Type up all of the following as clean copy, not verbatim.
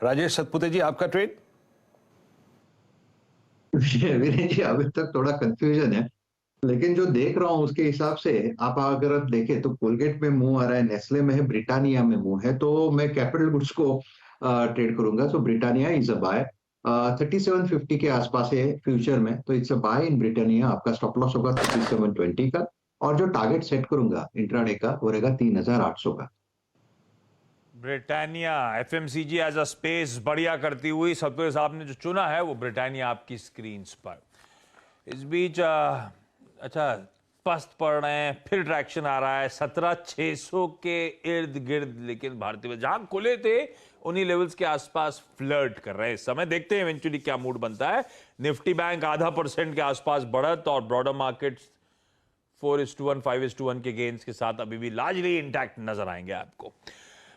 राजेश सतपुते जी, आपका ट्रेड? विनय जी, अभी तक थोड़ा कंफ्यूजन है, लेकिन जो देख रहा हूँ उसके हिसाब से आप देखें तो कोलगेट में मुंह आ रहा है, नेस्ले में है, ब्रिटानिया में मुंह है, तो मैं कैपिटल गुड्स को ट्रेड करूंगा। तो ब्रिटानिया इज अ बाय। 3750 के आसपास है फ्यूचर में, तो it's a buy in Britannia. आपका स्टॉप लॉस होगा 3720 का, और जो टारगेट सेट करूंगा इंट्राडे का वो रहेगा 3800 का। Britannia FMCG as a space बढ़िया करती हुई सतपुते साहब ने जो चुना है वो ब्रिटानिया आपकी स्क्रीन पर। इस बीच अच्छा पस्त पड़ रहे हैं, फिर ट्रैक्शन आ रहा है 17,600 के इर्द गिर्द, लेकिन भारतीय जहां खुले थे उन्हीं लेवल्स के आसपास फ्लर्ट कर रहे हैं इस समय। देखते हैं इवेंचुअली क्या मूड बनता है। निफ्टी बैंक 0.5% के आसपास बढ़त और ब्रॉडर मार्केट्स 4:1 5:1 के गेन्स के साथ अभी भी लार्जली इंटैक्ट नजर आएंगे आपको।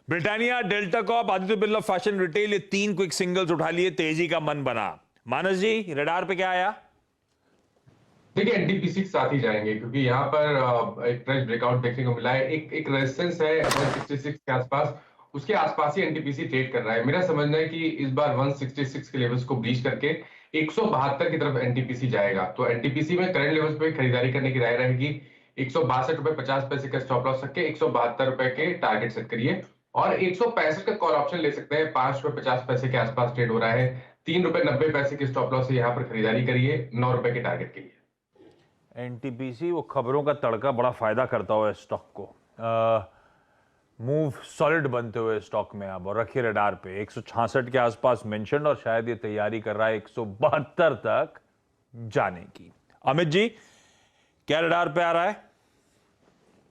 Britannia, delta Corp, Aditya Birla fashion retail, ये 3 क्विक सिंगल्स उठा लिए, तेजी का मन बना। मानस जी, रडार पे क्या आया? देखिए एनटीपीसी के साथ ही जाएंगे, क्योंकि यहाँ पर एक फ्रेश ब्रेकआउट देखने को मिला है। एक रेजिस्टेंस है 166 के आसपास, उसके आसपास ही एनटीपीसी ट्रेड कर रहा है। मेरा समझना है कि इस बार 166 के लेवल्स को ब्रीच करके 172 की तरफ एनटीपीसी जाएगा। तो एनटीपीसी में करंट लेवल्स पे खरीदारी करने की राय रहेगी। 162 रुपए 50 पैसे का स्टॉप लॉस रख के 172 रुपए के टारगेट सेट करिए, और 165 का कॉल ऑप्शन ले सकते हैं। 5 रुपए 50 पैसे के आसपास ट्रेड हो रहा है। 3 रुपए 90 पैसे के स्टॉप लॉस से यहाँ पर खरीदारी करिए 9 रुपए के टारगेट के लिए। एनटीपीसी वो खबरों का तड़का बड़ा फायदा करता हुआ स्टॉक को, मूव सॉलिड बनते हुए स्टॉक में अब, और रखिए रडार पे 166 के आसपास मेंशन, और शायद ये तैयारी कर रहा है 172 तक जाने की। अमित जी, क्या रडार पे आ रहा है?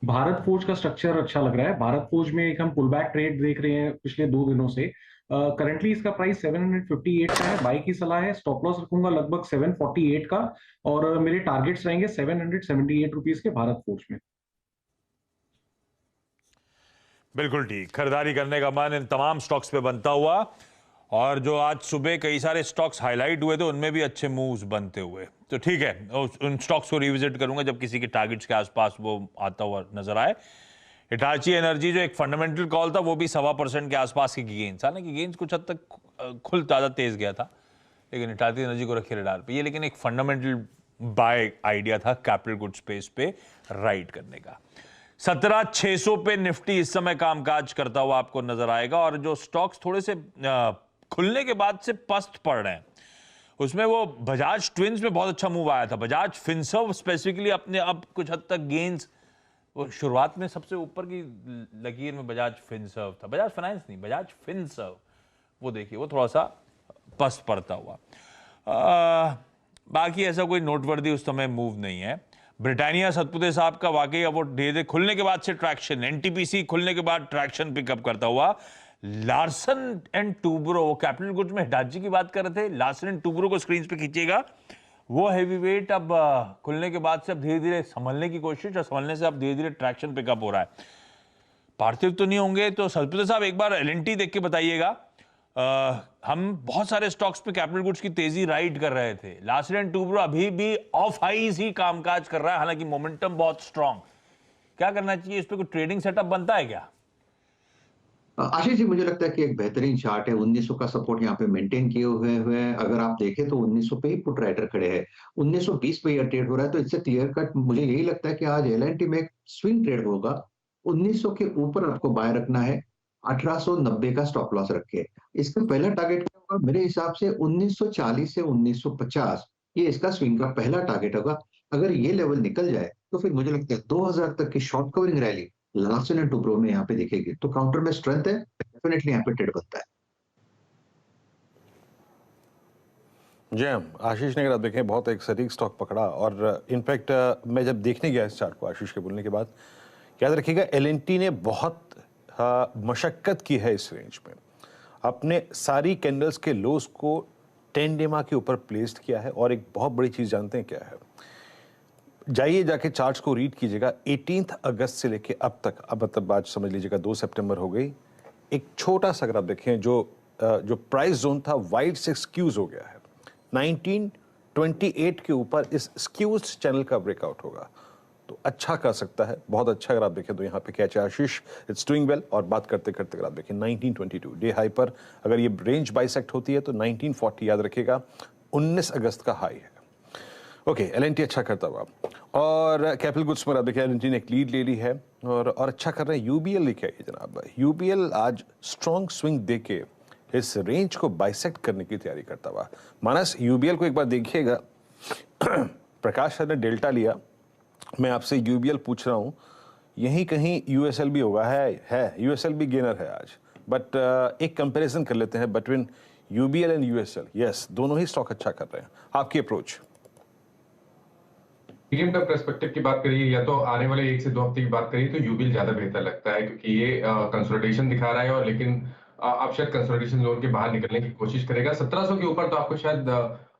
भारत फोर्ज का स्ट्रक्चर अच्छा लग रहा है। भारत फोर्ज में एक हम पुल बैक ट्रेड देख रहे हैं पिछले 2 दिनों से। करंटली इसका प्राइस 758 का है। बाई की सलाह है। स्टॉप लॉस रखूंगा लगभग 748 का, और मेरे टारगेट्स रहेंगे 778 रुपीज के भारत फोर्ज में। बिल्कुल ठीक, खरीदारी करने का मन इन तमाम स्टॉक्स पे बनता हुआ, और जो आज सुबह कई सारे स्टॉक्स हाईलाइट हुए थे उनमें भी अच्छे मूव्स बनते हुए। तो ठीक है, उन स्टॉक्स को रिविजिट करूंगा जब किसी के टारगेट्स के आसपास वो आता हुआ नजर आए। हिटाची एनर्जी जो एक फंडामेंटल कॉल था, वो भी 1.25% के आसपास की गेन्स, हालांकि गेन्स कुछ हद तक खुल ज्यादा तेज गया था, लेकिन हिटाची एनर्जी को रखिए रडार पे। ये लेकिन एक फंडामेंटल बाय आइडिया था कैपिटल गुड स्पेस पे राइड करने का। 17,600 पे निफ्टी इस समय कामकाज करता हुआ आपको नजर आएगा, और जो स्टॉक्स थोड़े से खुलने के बाद से पस्त पड़ रहे हैं उसमें वो बजाज ट्विंस में बहुत अच्छा मूव आया था। बजाज फिनसर्व स्पेसिफिकली अपने अब कुछ हद तक गेन्स, वो शुरुआत में सबसे ऊपर की लकीर में बजाज फिनसर्व था, बजाज फाइनेंस नहीं, बजाज फिनसर्व, वो देखिए वो थोड़ा सा पस्त पड़ता हुआ। बाकी ऐसा कोई नोटवर्दी उस समय मूव नहीं है। ब्रिटानिया सतपुते साहब का वाकई अब वो धीरे खुलने के बाद से ट्रैक्शन, एनटीपीसी खुलने के बाद ट्रैक्शन पिकअप करता हुआ। लार्सन एंड टूब्रो, वो कैपिटल गुड्स में हिटाची की बात कर रहे थे, लार्सन एंड टूब्रो को स्क्रीन पे खींचिएगा। वो हैवीवेट अब खुलने के बाद से अब धीरे धीरे संभलने की कोशिश, और संभलने से अब धीरे धीरे ट्रैक्शन पिकअप हो रहा है। पार्थिव तो नहीं होंगे, तो सतपुते साहब एक बार एलएनटी देख के बताइएगा। हम बहुत सारे स्टॉक्स पे कैपिटल गुड्स की तेजी राइड कर रहे थे, लार्सन एंड टूब्रो अभी भी ऑफ हाइज ही कामकाज कर रहा है, हालांकि मोमेंटम बहुत स्ट्रांग। क्या करना चाहिए, इस पे कोई ट्रेडिंग सेटअप बनता है क्या? आशीष जी, मुझे लगता है कि एक बेहतरीन चार्ट है। 1900 का सपोर्ट यहाँ पे मेंटेन किए हुए हैं। अगर आप देखें तो 1900 पे ही पुट राइडर खड़े हैं। 1920 पे यह ट्रेड हो रहा है, तो इससे क्लियर कट मुझे यही लगता है कि आज एलएनटी में एक स्विंग ट्रेड होगा। 1900 के ऊपर आपको बाय रखना है, 1890 का स्टॉप लॉस रखे। इसका पहला टारगेट क्या होगा मेरे हिसाब से 1940 से 1950, ये इसका स्विंग का पहला टारगेट होगा। अगर ये लेवल निकल जाए तो फिर मुझे लगता है 2000 तक की short covering rally Larsen and Toubro में यहाँ पे दिखेगी। तो काउंटर में स्ट्रेंथ है, डेफिनेटली यहाँ पे ट्रेड बनता है। जय आशीष ने, अगर आप देखें बहुत एक सटीक स्टॉक पकड़ा, और इनफैक्ट मैं जब देखने गया इस चार्ट को आशीष के बोलने के बाद, याद रखिएगा एलएनटी ने बहुत मशक्कत की है इस रेंज में। अपने सारी कैंडल्स के लोस को 10 डेमा के ऊपर प्लेस्ड किया है, और एक बहुत बड़ी चीज जानते हैं क्या है, जाइए जाके चार्ट्स को रीड कीजिएगा। 18 अगस्त से लेके अब तक, अब मतलब आज समझ लीजिएगा 2 सितंबर हो गई, एक छोटा सा अगर आप देखें जो प्राइस जोन था वाइड से स्क्यूज हो गया है। 1928 के ऊपर इस स्क्यूज चैनल का ब्रेकआउट होगा तो अच्छा कर सकता है, बहुत अच्छा। अगर आप देखें तो यहाँ पे कैच है आशीष, इट्स डूइंग वेल। और बात करते करते अगर आप देखें 1922 डे हाई पर अगर ये रेंज बाइसेक्ट होती है तो 1940 याद रखिएगा 19 अगस्त का हाई है। ओके, एलएनटी अच्छा करता हुआ। और कैपिटल गुड्स में आप देखिए एलएनटी ने एक लीड ले ली है और अच्छा कर रहे हैं। यूबीएल लेके आइए जनाब। यूबीएल आज स्ट्रॉन्ग स्विंग देके इस रेंज को बाइसेक्ट करने की तैयारी करता हुआ। मानस, यूबीएल को एक बार देखिएगा। प्रकाश सर ने डेल्टा लिया, मैं आपसे यूबीएल पूछ रहा हूं, यहीं कहीं यूएसएल भी होगा, है यूएसएल भी गेनर है आज। बट एक कंपैरिजन कर लेते हैं between UBL and USL. Yes, दोनों ही स्टॉक अच्छा कर रहे हैं। आपकी अप्रोच? मीडियम टर्म पर्सपेक्टिव की बात करिए या तो आने वाले 1 से 2 हफ्ते की बात करिए तो यूबीएल ज्यादा बेहतर लगता है, क्योंकि ये कंसोलिडेशन दिखा रहा है और लेकिन अब शायद कंसोलिडेशन जोन के बाहर निकलने की कोशिश करेगा। 1700 के ऊपर तो आपको शायद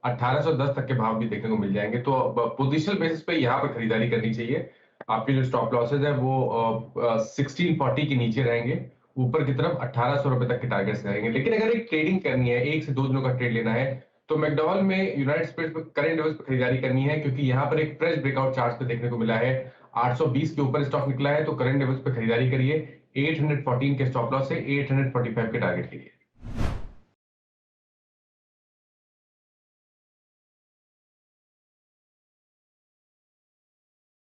1810 तक के भाव भी देखने को मिल जाएंगे। तो पोजिशनल बेसिस पे यहाँ पर खरीदारी करनी चाहिए। आपके जो स्टॉप लॉसेज है वो 1640 के नीचे रहेंगे, ऊपर की तरफ 1800 रुपए तक के टारगेट्स रहेंगे। लेकिन अगर एक ट्रेडिंग करनी है, 1 से 2 दिनों का ट्रेड लेना है, तो मैकडॉवेल में यूनाइटेड स्टेट्स पे करंट लेवल्स पे खरीदारी करनी है, क्योंकि यहाँ पर एक फ्रेश ब्रेकआउट चार्ट पे देखने को मिला है। 820 के ऊपर स्टॉक निकला है, तो करंट लेवल्स पे खरीदारी करिए। 814 के स्टॉप लॉस है, 845 के टारगेट के लिए।